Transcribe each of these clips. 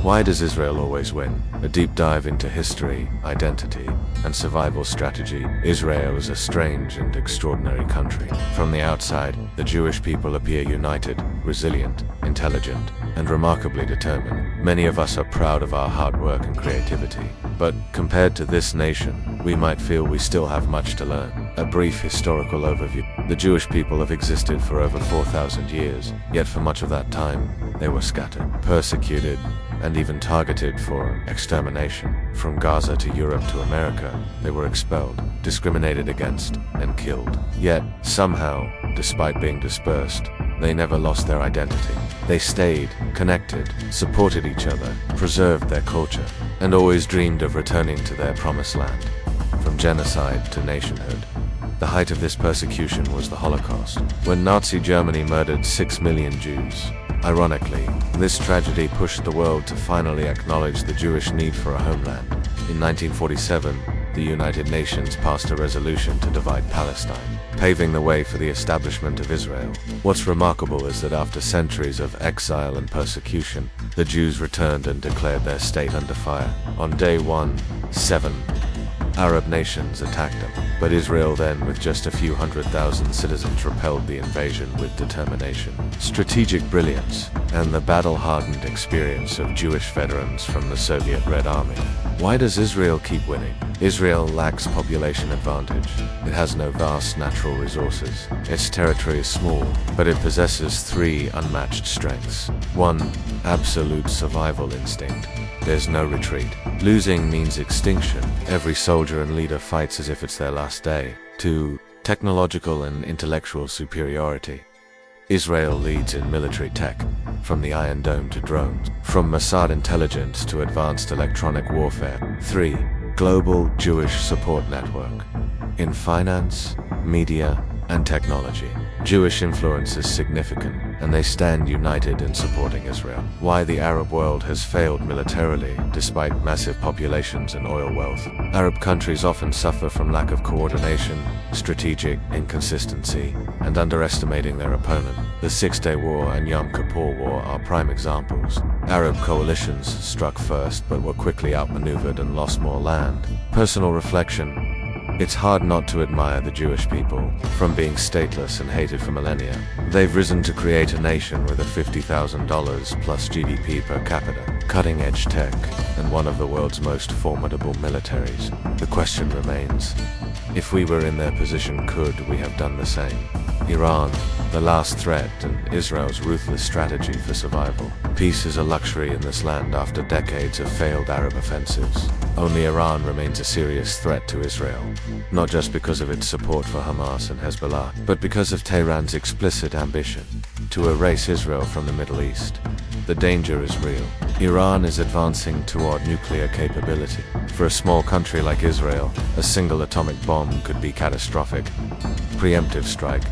Why does Israel always win? A deep dive into history, identity, and survival strategy. Israel is a strange and extraordinary country. From the outside, the Jewish people appear united, resilient, intelligent, and remarkably determined. Many of us are proud of our hard work and creativity. But compared to this nation, we might feel we still have much to learn. A brief historical overview. The Jewish people have existed for over 4,000 years, yet for much of that time, they were scattered, persecuted, and even targeted for extermination. From Gaza to Europe to America, they were expelled, discriminated against, and killed. Yet, somehow, despite being dispersed, they never lost their identity. They stayed, connected, supported each other, preserved their culture, and always dreamed of returning to their promised land. From genocide to nationhood. The height of this persecution was the Holocaust, when Nazi Germany murdered 6 million Jews. Ironically, this tragedy pushed the world to finally acknowledge the Jewish need for a homeland. In 1947, the United Nations passed a resolution to divide Palestine, paving the way for the establishment of Israel. What's remarkable is that after centuries of exile and persecution, the Jews returned and declared their state under fire. On day 1, 7 Arab nations attacked them, but Israel then, with just a few 100,000 citizens, repelled the invasion with determination, strategic brilliance, and the battle-hardened experience of Jewish veterans from the Soviet Red Army. Why does Israel keep winning? Israel lacks population advantage. It has no vast natural resources. Its territory is small, but it possesses 3 unmatched strengths. 1. Absolute survival instinct. There's no retreat. Losing means extinction. Every soldier and leader fights as if it's their last day. 2. Technological and intellectual superiority. Israel leads in military tech, from the Iron Dome to drones, from Mossad intelligence to advanced electronic warfare. 3. Global Jewish support network. In finance, media, and technology, Jewish influence is significant, and they stand united in supporting Israel. Why the Arab world has failed militarily, despite massive populations and oil wealth. Arab countries often suffer from lack of coordination, strategic inconsistency, and underestimating their opponent. The Six-Day War and Yom Kippur War are prime examples. Arab coalitions struck first, but were quickly outmaneuvered and lost more land. Personal reflection. It's hard not to admire the Jewish people. From being stateless and hated for millennia, they've risen to create a nation with a $50,000 plus GDP per capita, cutting-edge tech, and one of the world's most formidable militaries. The question remains, if we were in their position, could we have done the same? Iran, the last threat, and Israel's ruthless strategy for survival. Peace is a luxury in this land after decades of failed Arab offensives. Only Iran remains a serious threat to Israel, not just because of its support for Hamas and Hezbollah, but because of Tehran's explicit ambition to erase Israel from the Middle East. The danger is real. Iran is advancing toward nuclear capability. For a small country like Israel, a single atomic bomb could be catastrophic. Preemptive strike,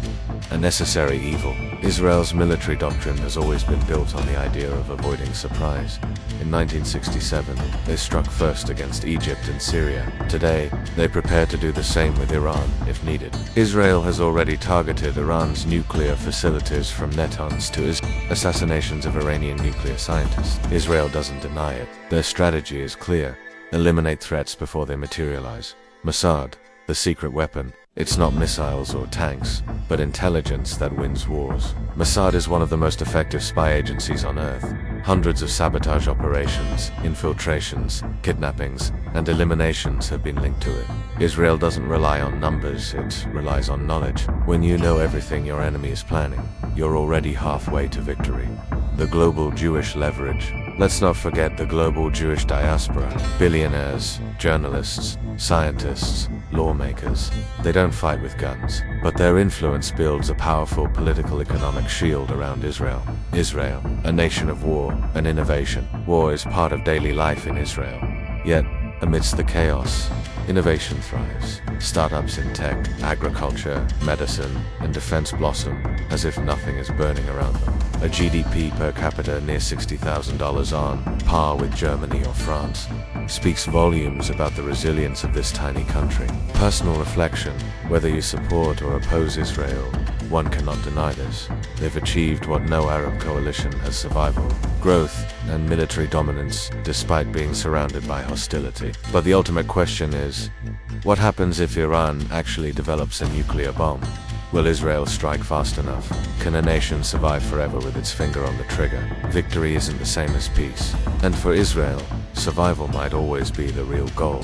a necessary evil. Israel's military doctrine has always been built on the idea of avoiding surprise. In 1967, they struck first against Egypt and Syria. Today, they prepare to do the same with Iran, if needed. Israel has already targeted Iran's nuclear facilities, from Natanz to assassinations of Iranian nuclear scientists. Israel doesn't deny it. Their strategy is clear. Eliminate threats before they materialize. Mossad, the secret weapon. It's not missiles or tanks, but intelligence that wins wars. Mossad is one of the most effective spy agencies on Earth. Hundreds of sabotage operations, infiltrations, kidnappings, and eliminations have been linked to it. Israel doesn't rely on numbers, it relies on knowledge. When you know everything your enemy is planning, you're already halfway to victory. The global Jewish leverage. Let's not forget the global Jewish diaspora. Billionaires, journalists, scientists, lawmakers. They don't fight with guns, but their influence builds a powerful political economic shield around Israel. Israel, a nation of war and innovation. War is part of daily life in Israel. Yet, amidst the chaos, innovation thrives. Startups in tech, agriculture, medicine, and defense blossom as if nothing is burning around them. A GDP per capita near $60,000 on par with Germany or France speaks volumes about the resilience of this tiny country. Personal reflection, whether you support or oppose Israel, One cannot deny this. They've achieved what no Arab coalition has: survival, growth, and military dominance, despite being surrounded by hostility. But the ultimate question is, what happens if Iran actually develops a nuclear bomb? Will Israel strike fast enough? Can a nation survive forever with its finger on the trigger? Victory isn't the same as peace. And for Israel, survival might always be the real goal.